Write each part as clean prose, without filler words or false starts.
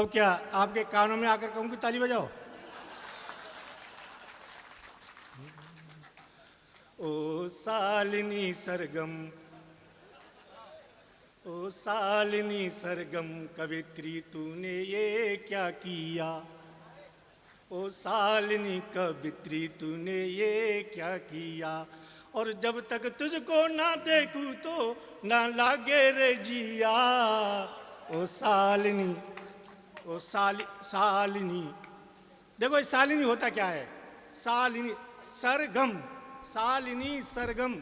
अब क्या आपके कानों में आकर कहूं कि ताली बजाओ? ओ सालिनी सरगम, ओ सालिनी सरगम कवित्री तूने ये क्या किया? ओ सालिनी कवित्री तूने ये क्या किया? और जब तक तुझको ना देखूं तो ना लागे रे जिया। ओ सालिनी, ओ सालिनी। देखो ये सालिनी होता क्या है? सालिनी सरगम, सालिनी सरगम,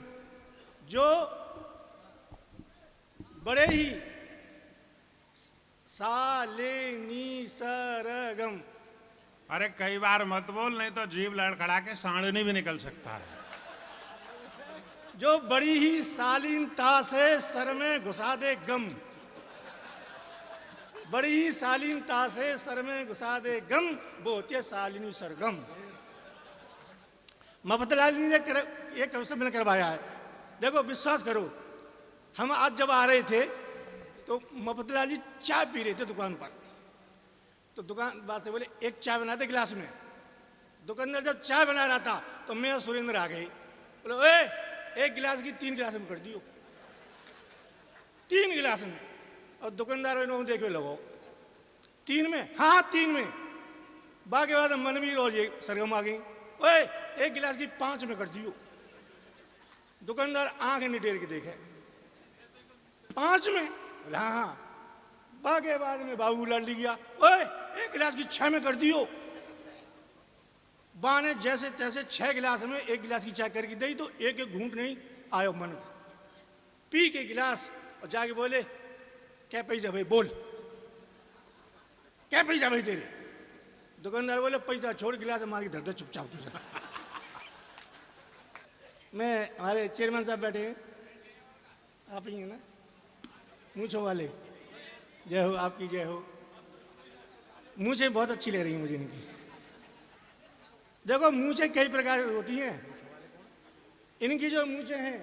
जो बड़े ही सालिनी सरगम। अरे कई बार मत बोल, नहीं तो जीभ लड़खड़ा के सांडनी भी निकल सकता है। जो बड़ी ही शालीनता से सर में घुसा दे गम, बड़ी ही शालीनता से सर में घुसा दे गम, वो होती है शालिनी सरगम। मफतलाली ने एक अवसर मैंने करवाया है। देखो विश्वास करो, हम आज जब आ रहे थे तो मफतलाली चाय पी रहे थे दुकान पर। तो दुकान बात से बोले एक चाय बना दे गिलास में। दुकानदार जब चाय बना रहा था तो मैं और सुरेंद्र आ गए। बोले ओए, एक गिलास की 3 गिलास में कर दियो, 3 गिलास में। और दुकानदार देखे लगो 3 में, हाँ 3 में। बाकी बाद मनवीर और ये सरगम आ गई, ओए एक गिलास की 5 में कर दियो। दुकानदार आंख नहीं टेर के देखे, 5 में? हाँ हाँ। बाकी बाद में बाबू लड़ गया, ओए एक गिलास की 6 में कर दियो। बा ने जैसे तैसे 6 गिलास में 1 गिलास की चाय करके दी, तो एक एक घूंट नहीं आयो मन में। पी के गिलास और जाके बोले क्या पैसा भाई, बोल क्या पैसा भाई तेरे? दुकानदार बोले पैसा छोड़, गिलास मार के धर दे चुपचाप तुझे। मैं, हमारे चेयरमैन साहब बैठे हैं, आप ही हैं ना, मूंछों वाले। जय हो, आपकी जय हो। मूंछें बहुत अच्छी ले रही हैं मुझे इनकी। देखो मूंछें कई प्रकार की होती हैं, इनकी जो मूंछें हैं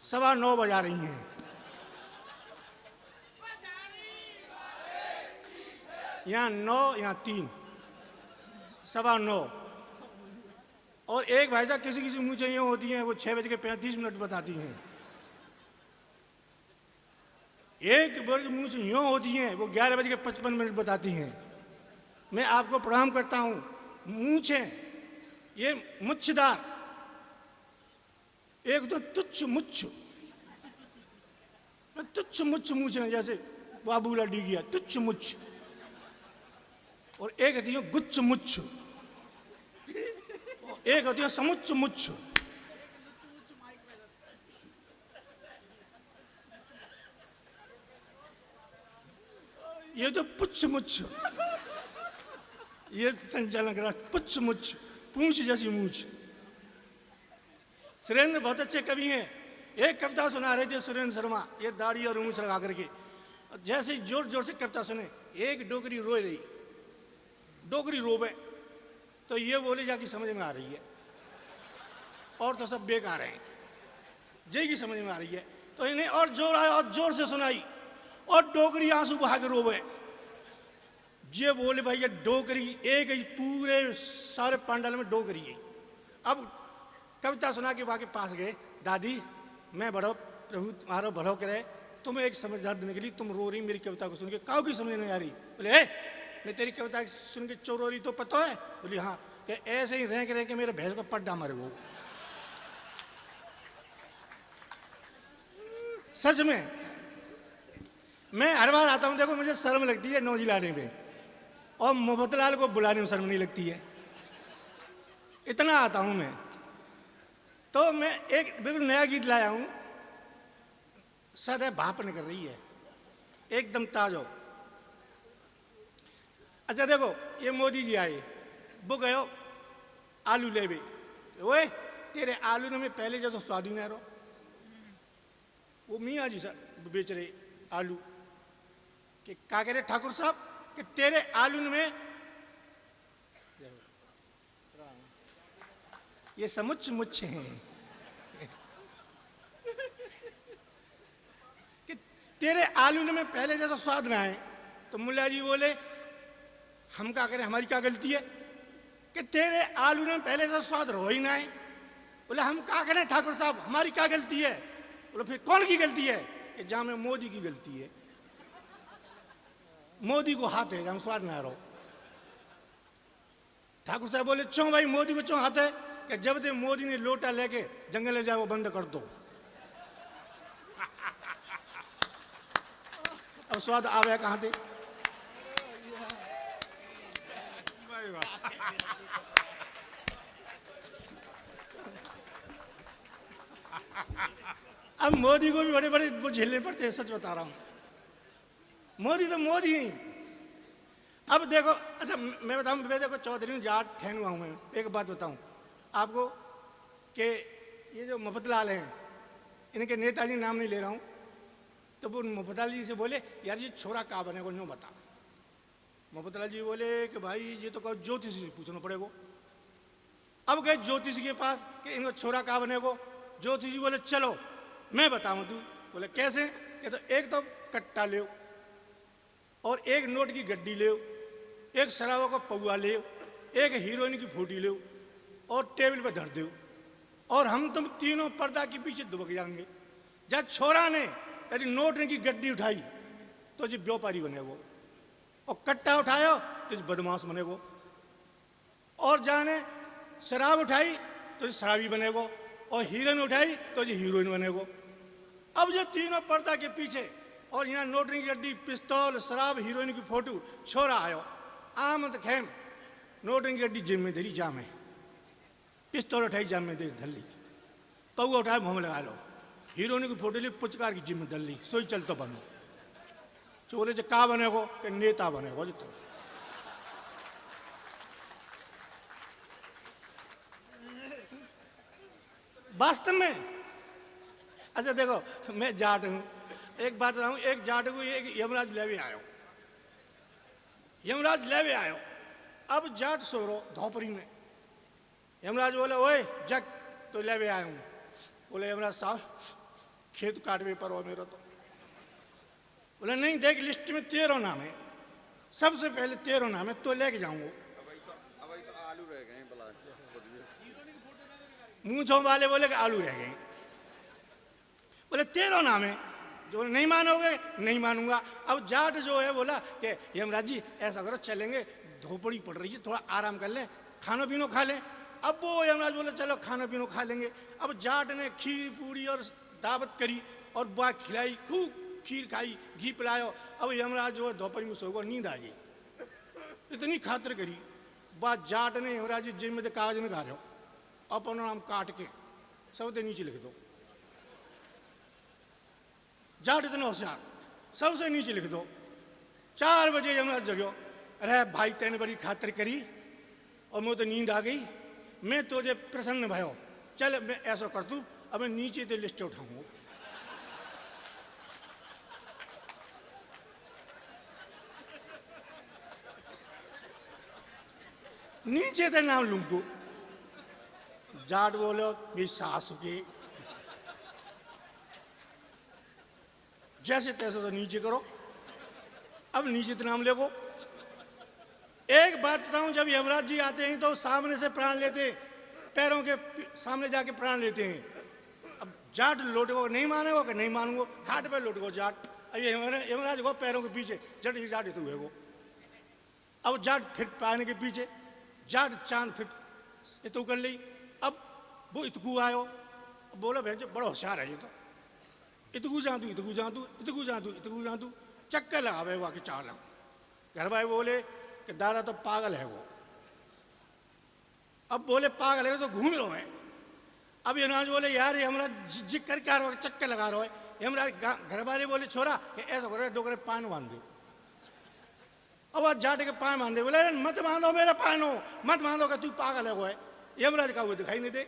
9:15 बजा रही हैं। यहाँ 9, यहाँ 3, 9:15। और एक भाई साहब किसी किसी मूंछें यूँ होती हैं, वो 6:35 बताती हैं। एक वर्ग मूंछ यूँ होती हैं, वो 11:55 बताती हैं। मैं आपको प्रणाम करता हूँ। मूंछें ये मुच्छदार, एक तो तुच्छ मुच्छ, तुच्छ मुच्छ मूंछें, जैसे बाबू लड़ी गया तुच्छ मुच्छ। और एक होती है गुच्छ मुच्छ, एक होती है समुच्च मुच्छ। ये तो पुच्छ मुच्छ, ये संचालन करा पुच्छ मुच्छ, पूंछ जैसी मूछ। सुरेंद्र बहुत अच्छे कवि हैं। एक कविता सुना रहे थे सुरेंद्र शर्मा, ये दाढ़ी और मूछ लगा करके। जैसे ही जोर जोर से कविता सुने, एक डोकरी रो रही, डोकरी रोवे तो ये बोले जाके समझ में आ रही है, और तो सब बेकार हैं, जय की समझ में आ रही है। तो इन्हें और जोर आया और जोर से सुनाई, और डोकरी आंसू बहा के रोवे। ये बोले भाई ये डोकरी एक ही पूरे सारे पंडाल में डोकरी है। अब कविता सुना के वहां के पास गए, दादी मैं बड़ो प्रभु तुम्हारा भलो करे, तुम्हें एक समझदार देने के लिए, तुम रो रही मेरी कविता को सुन के, काउ की समझ नहीं आ रही? बोले मैं तेरी कविता सुन के चोरो रही तो पता है? बोली हाँ। कि ऐसे ही रह के मेरे भैंस को पड्डा मारे वो। सच में मैं हर बार आता हूं, देखो मुझे शर्म लगती है नौजी लाने में, और मोहब्बतलाल को बुलाने में शर्म नहीं लगती है, इतना आता हूं मैं। तो मैं एक बिल्कुल नया गीत लाया हूं, सदैव भाप निकल रही है, एकदम ताजो। अच्छा देखो, ये मोदी जी आए, वो गयो आलू ले बे, ओए तेरे आलू में पहले जैसा स्वाद ही नहीं रहो। वो मियाँ जी बेच रहे आलू, कि क्या कह रहे ठाकुर साहब कि तेरे आलू में ये समुच्च मुच्छ हैं, कि तेरे आलू में पहले जैसा स्वाद ना है, तो मुल्ला जी बोले हम क्या करें, हमारी क्या गलती है कि तेरे आलू में पहले से स्वाद रहो ही ना है। बोले हम क्या करें ठाकुर साहब, हमारी क्या गलती है। बोले फिर कौन की गलती है कि जहां में मोदी की गलती है, मोदी को हाथ है जहां स्वाद ना रहो। ठाकुर साहब बोले क्यों भाई, मोदी को क्यों हाथ है कि जब तक मोदी ने लोटा लेके जंगल में जाए वो बंद कर दो, अब स्वाद आवे कहां थे। भाई वाह। अब मोदी को भी बड़े बड़े वो झेलने पड़ते हैं, सच बता रहा हूं। मोदी तो मोदी ही। अब देखो, अच्छा मैं बताऊं, मैं देखो चौधरी जाट ठहन हुआ हूं मैं। एक बात बताऊं आपको कि ये जो मफतलाल हैं, इनके नेताजी नाम नहीं ले रहा हूं, तो वो मफतलाल जी से बोले यार ये छोरा कहाँ बनेगा यूँ बता। मफतलाल जी बोले कि भाई ये तो कहो ज्योतिष से पूछना पड़ेगा। अब गए ज्योतिष के पास कि इनको छोरा कहाँ बनेगा। ज्योतिष जी बोले चलो मैं बताऊं तू। बोले कैसे, ये तो एक तो कट्टा ले और एक नोट की गड्डी ले, एक शराबों का पौआ ले, एक हीरोइन की फोटो ले और टेबल पे धर दो, और हम तुम तीनों पर्दा के पीछे दुबक जाएंगे। जब छोरा ने यदि नोट की गड्डी उठाई तो जी व्यापारी बनेगो, और कट्टा उठायो तो जी बदमाश बनेगो, और जाने शराब उठाई तो जी शराबी बनेगो, और हीरोइन उठाई तो जी हीरोइन बनेगो। अब जो तीनों पर्दा के पीछे और यहाँ नोट की गड्डी, पिस्तौल, शराब, हीरोइन की फोटो, छोरा आयो आमद खैम, नोट की गड्डी जेब में धरी जाम है, पिस्तौल उठाई जाम में धर ली, पौआ उठाए मुँह में लगा लो, हीरोइन की फोटो ली पुचकार की जेब में धर ली, सोई चल तो बनो। चोले से का बनेगो कि नेता बनेगो जो। वास्तव में अच्छा देखो, मैं जाट हूं, एक बात बताऊं, एक जाट को एक यमराज लेवे आयो, यमराज लेवे आयो। अब जाट सो रो धोपरी में, यमराज बोले ओए जग तो लेवे आया हूं। बोले यमराज साहब खेत काटवे पर हो मेरा तो। बोले नहीं देख लिस्ट में 13 नाम है, सबसे पहले 13 नाम है तो लेके जाऊंगा। आलू रह गए मूंछों वाले बोले कि आलू रह गए। बोले 13 नाम है, जो नहीं मानोगे नहीं मानूंगा। अब जाट जो है बोला कि यमराज जी ऐसा करो चलेंगे, धोपड़ी पड़ रही है, थोड़ा आराम कर ले, खाना पीनो खा ले। अब वो यमराज बोले चलो खाना पीनो खा लेंगे। अब जाट ने खीर पूरी और दावत करी और बुआ खिलाई, खूब खीर खाई, घी पिलायो। अब यमराज जो है दोपहर में सो गो, नींद आ गई, इतनी खातिर करी। बात जाट ने यमराज जी जेब में से कागज निकालो, अपना नाम काट के सबसे नीचे लिख दो। जाट इतना होशियार, सबसे नीचे लिख दो। 4 बजे यमराज जगो, अरे भाई तेने बड़ी खातिर करी और मुझे तो नींद आ गई, मैं तुझे प्रसन्न भयो, चल मैं ऐसा कर तू, अब मैं नीचे से लिस्ट उठाऊंगा। नीचे से नाम लूंगो। जाट बोलो मेरी सासू के, जैसे तैसे तो नीचे करो। अब नीचे तो नाम लेगो। एक बात बताऊं, जब यमराज जी आते हैं तो सामने से प्राण लेते, पैरों के सामने जाके प्राण लेते हैं। अब जाट लौटेगो, नहीं मानेगो कि नहीं मानूंगो, खाट पे लौटेगो जाट। अब ये यमराज को पैरों के पीछे जट जाट तो हुए वो। अब जाट फिट पाने के पीछे, जाट चांद फिट इतू कर ली। अब वो इतकू आयो, बोलो भैया बड़ा होशियार है ये तो, इतकू जादू इतकू जादू इतकू जादू इतकू जादू, चक्कर लगावे वो आके चाल। घर भाई बोले कि दादा तो पागल है वो। अब बोले पागल है तो घूम रहो है। अब यमराज बोले यार ये हमारा जिक कर क्या रहो, चक्कर लगा रहो है। यमराज घर वाले बोले छोरा ऐसा करो, डोकरे पान बांध दो। अब आज जाट के पान बांधे, बोले मत बांधो मेरा पानो, मत बांधो का तू पागल है वो है। यमराज का वो दिखाई नहीं दे।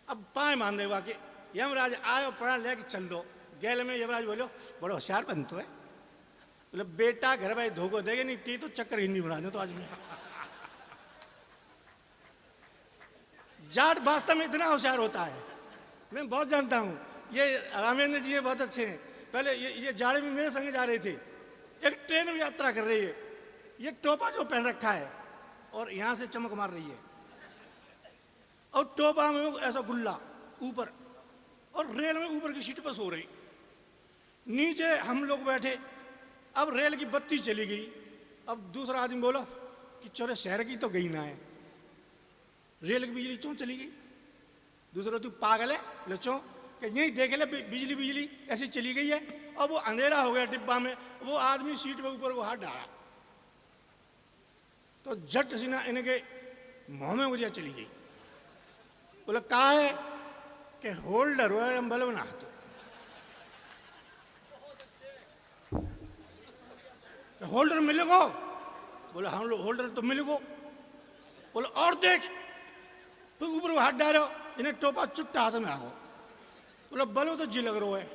अब पाए बांधे वाके, यमराज आयो प्राण लेके चल दो। गैल में यमराज बोलो बड़ा होशियार बनतो है। बोले बेटा घर भाई धोखो देगे नहीं ती तो चक्कर ही नहीं बना दो तो आज में। जाट वास्तव में इतना होशियार होता है, मैं बहुत जानता हूँ। ये रामेंद्र जी ये बहुत अच्छे हैं। पहले ये जाड़े में मेरे संग जा रहे थे, एक ट्रेन में यात्रा कर रही है, ये टोपा जो पहन रखा है और यहां से चमक मार रही है, और टोपा में ऐसा गुल्ला ऊपर, और रेल में ऊपर की सीट पर सो रही, नीचे हम लोग बैठे। अब रेल की बत्ती चली गई। अब दूसरा आदमी बोला कि चोरे शहर की तो गई ना है, रेल की बिजली क्यों चली गई? दूसरा तू पागल है लचो कि यही देख ले बिजली बिजली ऐसी चली गई है। अब वो अंधेरा हो गया डिब्बा में, वो आदमी सीट पे ऊपर को हाथ डाला तो झट सी ना इनके मुंह में गुजिया चली गई। बोले कहा है कि होल्डर हो बल्ब ना तो होल्डर मिलेगो? बोले हम लोग होल्डर तो मिलेगो। बोले और देख, फिर ऊपर हाथ डालो, इन्हें टोपा चुट्टा हाथ में आओ। बोला बल्ब तो जी लग रहा है,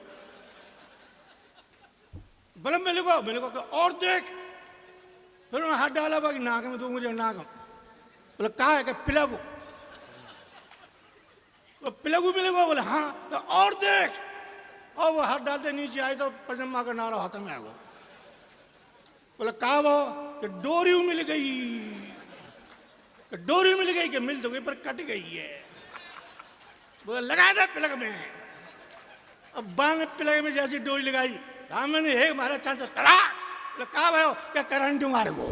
बल्ब मिलेगो मिलेगो और देख, फिर उन्होंने हाथ डाला बाकी नाक में दो मुझे नाक में। बोले कहा है कि पिलागू? तो पिलागू मिलेगो? बोले हाँ। तो और देख, और वो हाथ डालते नीचे आए तो पजामा का नारा हाथ में आ गया। बोले कहा वो कि डोरी मिल गई, कि डोरी मिल गई कि मिल तो गई पर कट गई है। बोले लगा दे पिलक में। अब बांग पिलक में जैसी डोरी लगाई, मैंने एक मारा चांचा तड़ा। बोले कहा भाई क्या करंट मार गो।